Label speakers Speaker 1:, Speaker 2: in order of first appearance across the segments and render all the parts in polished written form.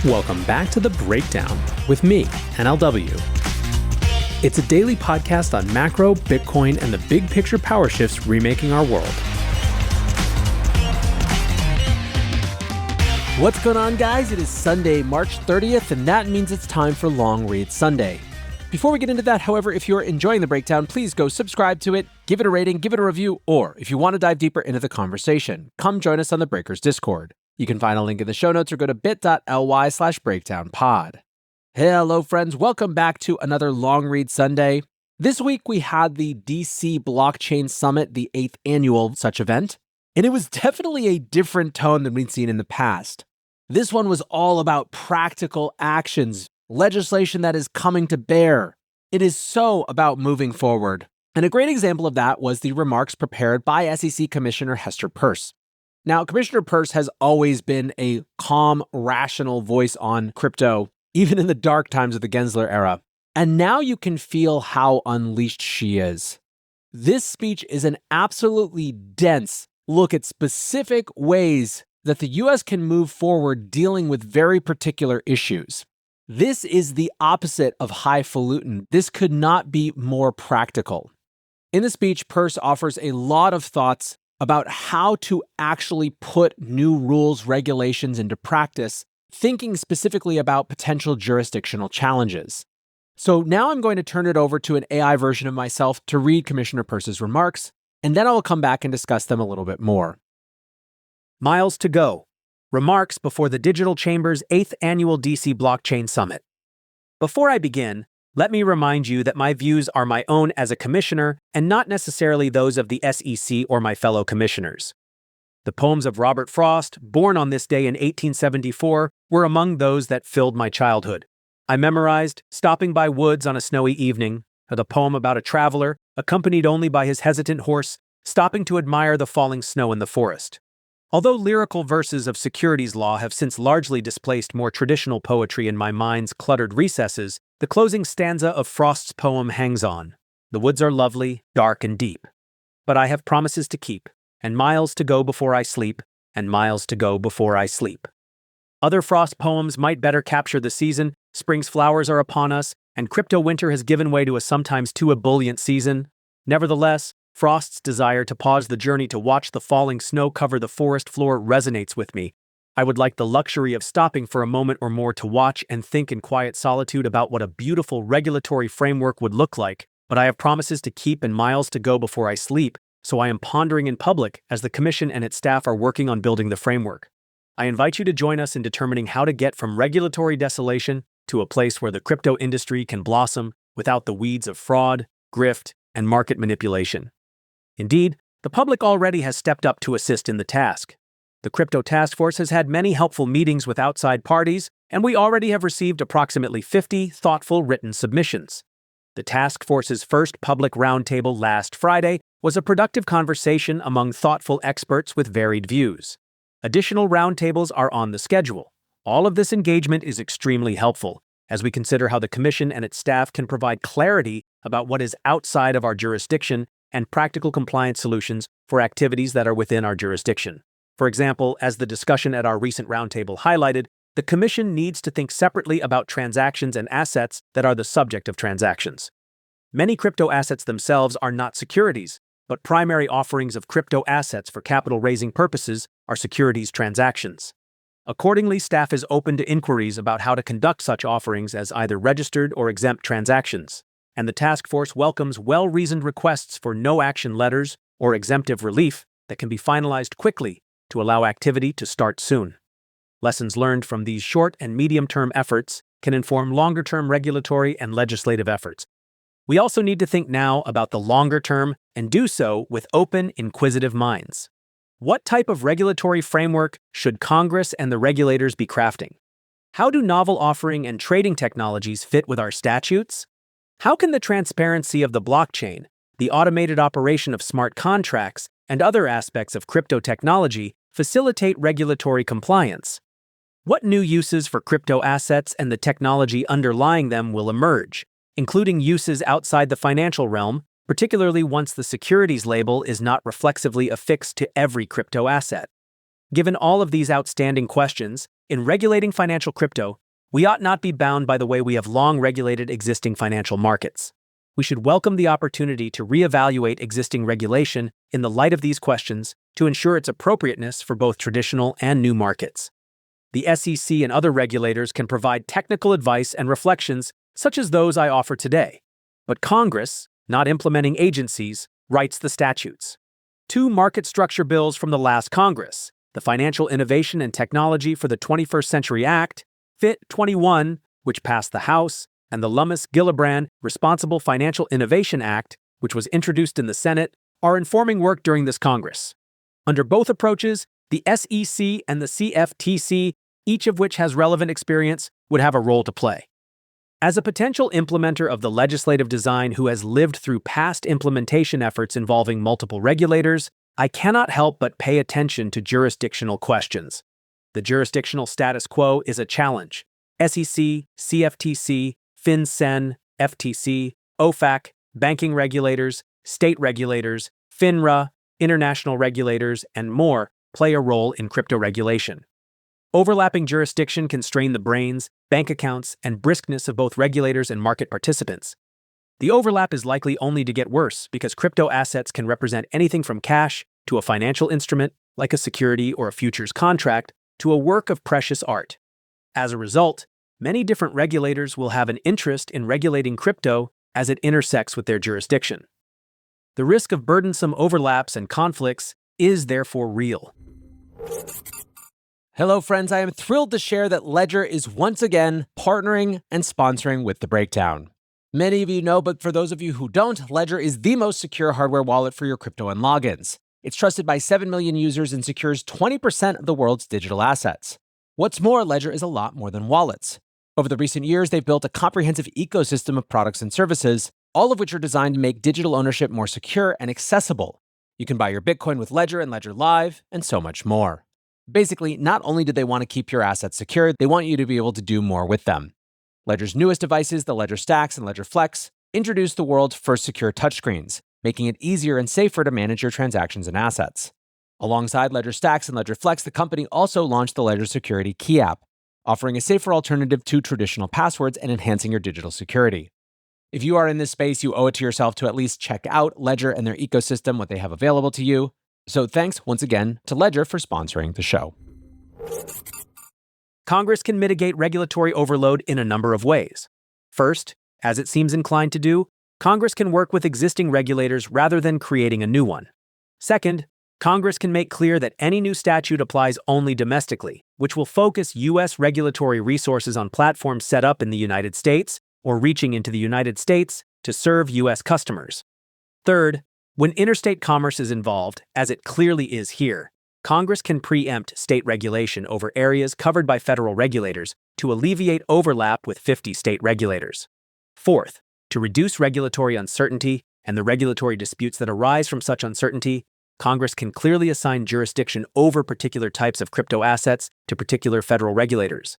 Speaker 1: Welcome back to The Breakdown with me, NLW. It's a daily podcast on macro, Bitcoin, and the big picture power shifts remaking our world.
Speaker 2: What's going on, guys? It is Sunday, March 30th, and that means it's time for Long Read Sunday. Before we get into that, however, if you're enjoying The Breakdown, please go subscribe to it, give it a rating, give it a review, or if you want to dive deeper into the conversation, come join us on the Breakers Discord. You can find a link in the show notes or go to bit.ly/breakdownpod. Hello, friends. Welcome back to another Long Read Sunday. This week, we had the DC Blockchain Summit, the 8th annual such event, and it was definitely a different tone than we'd seen in the past. This one was all about practical actions, legislation that is coming to bear. It is so about moving forward. And a great example of that was the remarks prepared by SEC Commissioner Hester Peirce. Now, Commissioner Peirce has always been a calm, rational voice on crypto, even in the dark times of the Gensler era. And now you can feel how unleashed she is. This speech is an absolutely dense look at specific ways that the US can move forward dealing with very particular issues. This is the opposite of highfalutin. This could not be more practical. In the speech, Peirce offers a lot of thoughts about how to actually put new rules, regulations into practice, thinking specifically about potential jurisdictional challenges. So now I'm going to turn it over to an AI version of myself to read Commissioner Peirce's remarks, and then I will come back and discuss them a little bit more.
Speaker 1: Miles to go. Remarks before the Digital Chamber's 8th Annual DC Blockchain Summit. Before I begin, let me remind you that my views are my own as a commissioner and not necessarily those of the SEC or my fellow commissioners. The poems of Robert Frost, born on this day in 1874, were among those that filled my childhood. I memorized Stopping by Woods on a Snowy Evening, the poem about a traveler, accompanied only by his hesitant horse, stopping to admire the falling snow in the forest. Although lyrical verses of securities law have since largely displaced more traditional poetry in my mind's cluttered recesses, the closing stanza of Frost's poem hangs on. The woods are lovely, dark, and deep. But I have promises to keep, and miles to go before I sleep, and miles to go before I sleep. Other Frost poems might better capture the season. Spring's flowers are upon us, and crypto winter has given way to a sometimes too ebullient season. Nevertheless, Frost's desire to pause the journey to watch the falling snow cover the forest floor resonates with me. I would like the luxury of stopping for a moment or more to watch and think in quiet solitude about what a beautiful regulatory framework would look like, but I have promises to keep and miles to go before I sleep, so I am pondering in public as the Commission and its staff are working on building the framework. I invite you to join us in determining how to get from regulatory desolation to a place where the crypto industry can blossom without the weeds of fraud, grift, and market manipulation. Indeed, the public already has stepped up to assist in the task. The Crypto Task Force has had many helpful meetings with outside parties, and we already have received approximately 50 thoughtful written submissions. The task force's first public roundtable last Friday was a productive conversation among thoughtful experts with varied views. Additional roundtables are on the schedule. All of this engagement is extremely helpful as we consider how the Commission and its staff can provide clarity about what is outside of our jurisdiction and practical compliance solutions for activities that are within our jurisdiction. For example, as the discussion at our recent roundtable highlighted, the Commission needs to think separately about transactions and assets that are the subject of transactions. Many crypto assets themselves are not securities, but primary offerings of crypto assets for capital-raising purposes are securities transactions. Accordingly, staff is open to inquiries about how to conduct such offerings as either registered or exempt transactions, and the task force welcomes well-reasoned requests for no-action letters or exemptive relief that can be finalized quickly to allow activity to start soon. Lessons learned from these short and medium-term efforts can inform longer-term regulatory and legislative efforts. We also need to think now about the longer term and do so with open, inquisitive minds. What type of regulatory framework should Congress and the regulators be crafting? How do novel offering and trading technologies fit with our statutes? How can the transparency of the blockchain, the automated operation of smart contracts, and other aspects of crypto technology facilitate regulatory compliance? What new uses for crypto assets and the technology underlying them will emerge, including uses outside the financial realm, particularly once the securities label is not reflexively affixed to every crypto asset? Given all of these outstanding questions, in regulating financial crypto, we ought not be bound by the way we have long regulated existing financial markets. We should welcome the opportunity to reevaluate existing regulation in the light of these questions to ensure its appropriateness for both traditional and new markets. The SEC and other regulators can provide technical advice and reflections such as those I offer today. But Congress, not implementing agencies, writes the statutes. Two market structure bills from the last Congress, the Financial Innovation and Technology for the 21st Century Act, FIT 21, which passed the House, and the Lummis-Gillibrand Responsible Financial Innovation Act, which was introduced in the Senate, are informing work during this Congress. Under both approaches, the SEC and the CFTC, each of which has relevant experience, would have a role to play. As a potential implementer of the legislative design who has lived through past implementation efforts involving multiple regulators, I cannot help but pay attention to jurisdictional questions. The jurisdictional status quo is a challenge. SEC, CFTC, FinCEN, FTC, OFAC, banking regulators, state regulators, FINRA, international regulators, and more play a role in crypto regulation. Overlapping jurisdiction can strain the brains, bank accounts, and briskness of both regulators and market participants. The overlap is likely only to get worse because crypto assets can represent anything from cash to a financial instrument, like a security or a futures contract, to a work of precious art. As a result, many different regulators will have an interest in regulating crypto as it intersects with their jurisdiction. The risk of burdensome overlaps and conflicts is therefore real.
Speaker 2: Hello, friends. I am thrilled to share that Ledger is once again partnering and sponsoring with The Breakdown. Many of you know, but for those of you who don't, Ledger is the most secure hardware wallet for your crypto and logins. It's trusted by 7 million users and secures 20% of the world's digital assets. What's more, Ledger is a lot more than wallets. Over the recent years, they've built a comprehensive ecosystem of products and services, all of which are designed to make digital ownership more secure and accessible. You can buy your Bitcoin with Ledger and Ledger Live, and so much more. Basically, not only do they want to keep your assets secure, they want you to be able to do more with them. Ledger's newest devices, the Ledger Stacks and Ledger Flex, introduce the world's first secure touchscreens, making it easier and safer to manage your transactions and assets. Alongside Ledger Stacks and Ledger Flex, the company also launched the Ledger Security Key app, offering a safer alternative to traditional passwords and enhancing your digital security. If you are in this space, you owe it to yourself to at least check out Ledger and their ecosystem, what they have available to you. So thanks once again to Ledger for sponsoring the show.
Speaker 1: Congress can mitigate regulatory overload in a number of ways. First, as it seems inclined to do, Congress can work with existing regulators rather than creating a new one. Second, Congress can make clear that any new statute applies only domestically, which will focus U.S. regulatory resources on platforms set up in the United States or reaching into the United States to serve U.S. customers. Third, when interstate commerce is involved, as it clearly is here, Congress can preempt state regulation over areas covered by federal regulators to alleviate overlap with 50 state regulators. Fourth, to reduce regulatory uncertainty and the regulatory disputes that arise from such uncertainty, Congress can clearly assign jurisdiction over particular types of crypto assets to particular federal regulators.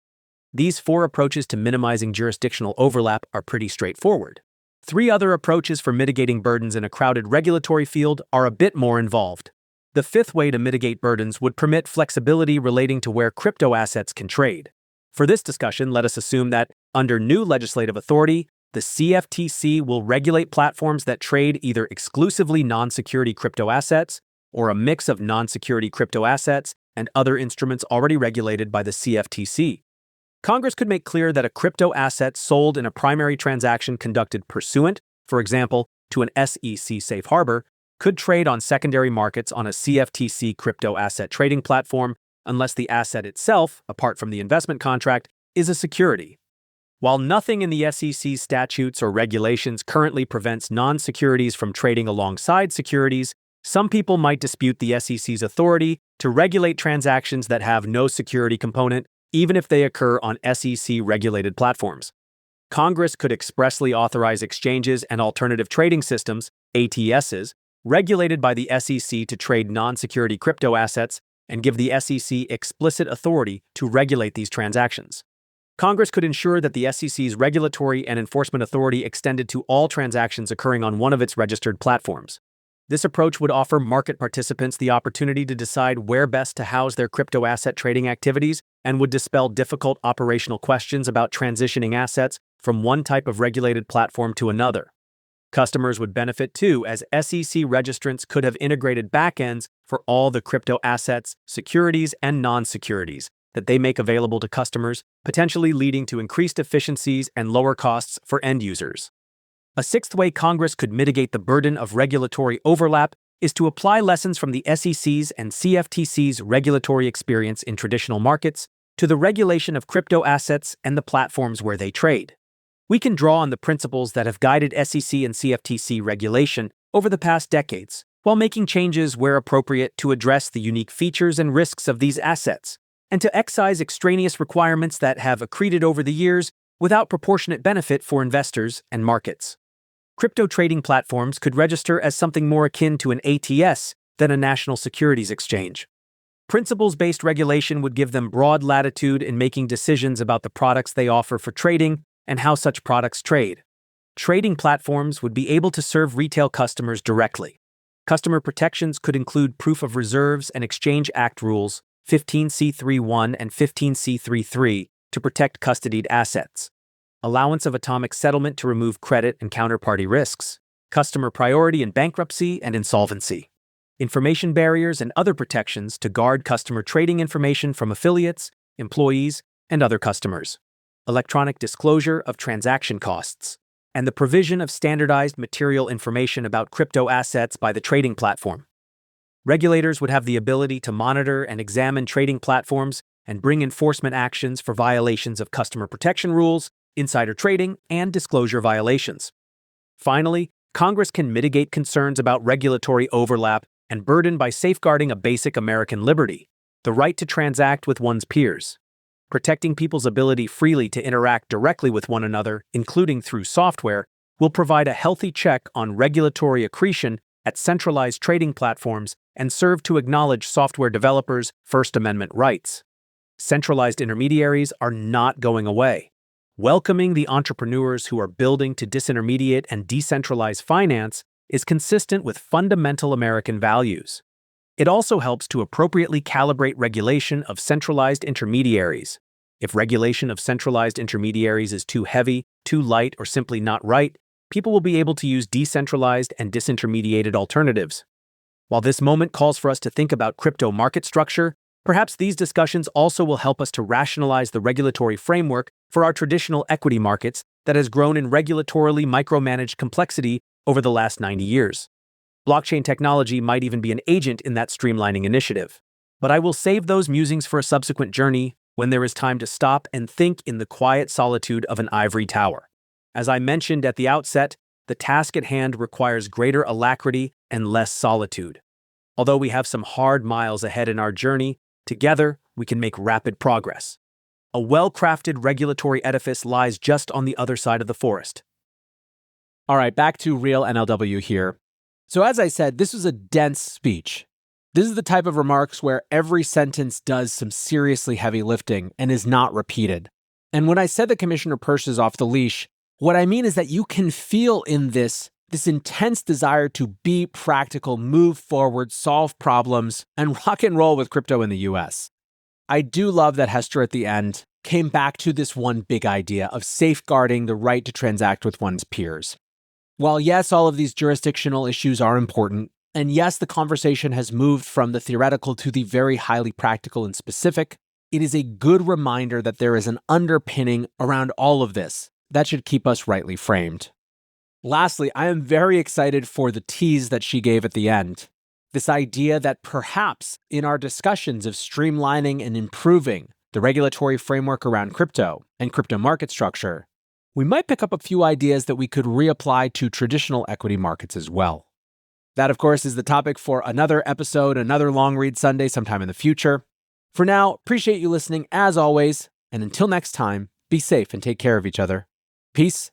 Speaker 1: These four approaches to minimizing jurisdictional overlap are pretty straightforward. Three other approaches for mitigating burdens in a crowded regulatory field are a bit more involved. The fifth way to mitigate burdens would permit flexibility relating to where crypto assets can trade. For this discussion, let us assume that, under new legislative authority, the CFTC will regulate platforms that trade either exclusively non-security crypto assets or a mix of non-security crypto assets and other instruments already regulated by the CFTC. Congress could make clear that a crypto asset sold in a primary transaction conducted pursuant, for example, to an SEC safe harbor, could trade on secondary markets on a CFTC crypto asset trading platform unless the asset itself, apart from the investment contract, is a security. While nothing in the SEC's statutes or regulations currently prevents non-securities from trading alongside securities, some people might dispute the SEC's authority to regulate transactions that have no security component, even if they occur on SEC-regulated platforms. Congress could expressly authorize exchanges and alternative trading systems, ATSs, regulated by the SEC to trade non-security crypto assets and give the SEC explicit authority to regulate these transactions. Congress could ensure that the SEC's regulatory and enforcement authority extended to all transactions occurring on one of its registered platforms. This approach would offer market participants the opportunity to decide where best to house their crypto asset trading activities and would dispel difficult operational questions about transitioning assets from one type of regulated platform to another. Customers would benefit too, as SEC registrants could have integrated backends for all the crypto assets, securities, and non-securities that they make available to customers, potentially leading to increased efficiencies and lower costs for end users. A sixth way Congress could mitigate the burden of regulatory overlap is to apply lessons from the SEC's and CFTC's regulatory experience in traditional markets to the regulation of crypto assets and the platforms where they trade. We can draw on the principles that have guided SEC and CFTC regulation over the past decades, while making changes where appropriate to address the unique features and risks of these assets, and to excise extraneous requirements that have accreted over the years without proportionate benefit for investors and markets. Crypto trading platforms could register as something more akin to an ATS than a national securities exchange. Principles-based regulation would give them broad latitude in making decisions about the products they offer for trading and how such products trade. Trading platforms would be able to serve retail customers directly. Customer protections could include proof of reserves and Exchange Act rules 15C31 and 15C33 to protect custodied assets, allowance of atomic settlement to remove credit and counterparty risks, customer priority in bankruptcy and insolvency, information barriers and other protections to guard customer trading information from affiliates, employees, and other customers, electronic disclosure of transaction costs, and the provision of standardized material information about crypto assets by the trading platform. Regulators would have the ability to monitor and examine trading platforms and bring enforcement actions for violations of customer protection rules, insider trading, and disclosure violations. Finally, Congress can mitigate concerns about regulatory overlap and burden by safeguarding a basic American liberty, the right to transact with one's peers. Protecting people's ability freely to interact directly with one another, including through software, will provide a healthy check on regulatory accretion at centralized trading platforms and serve to acknowledge software developers' First Amendment rights. Centralized intermediaries are not going away. Welcoming the entrepreneurs who are building to disintermediate and decentralize finance is consistent with fundamental American values. It also helps to appropriately calibrate regulation of centralized intermediaries. If regulation of centralized intermediaries is too heavy, too light, or simply not right, people will be able to use decentralized and disintermediated alternatives. While this moment calls for us to think about crypto market structure, perhaps these discussions also will help us to rationalize the regulatory framework for our traditional equity markets that has grown in regulatorily micromanaged complexity over the last 90 years. Blockchain technology might even be an agent in that streamlining initiative. But I will save those musings for a subsequent journey when there is time to stop and think in the quiet solitude of an ivory tower. As I mentioned at the outset, the task at hand requires greater alacrity and less solitude. Although we have some hard miles ahead in our journey, together we can make rapid progress. A well-crafted regulatory edifice lies just on the other side of the forest.
Speaker 2: All right, back to real NLW here. So as I said, this was a dense speech. This is the type of remarks where every sentence does some seriously heavy lifting and is not repeated. And when I said that Commissioner Peirce is off the leash, what I mean is that you can feel in this intense desire to be practical, move forward, solve problems, and rock and roll with crypto in the US. I do love that Hester at the end came back to this one big idea of safeguarding the right to transact with one's peers. While yes, all of these jurisdictional issues are important, and yes, the conversation has moved from the theoretical to the very highly practical and specific, it is a good reminder that there is an underpinning around all of this that should keep us rightly framed. Lastly, I am very excited for the tease that she gave at the end. This idea that perhaps in our discussions of streamlining and improving the regulatory framework around crypto and crypto market structure, we might pick up a few ideas that we could reapply to traditional equity markets as well. That, of course, is the topic for another episode, another long read Sunday sometime in the future. For now, appreciate you listening as always, and until next time, be safe and take care of each other. Peace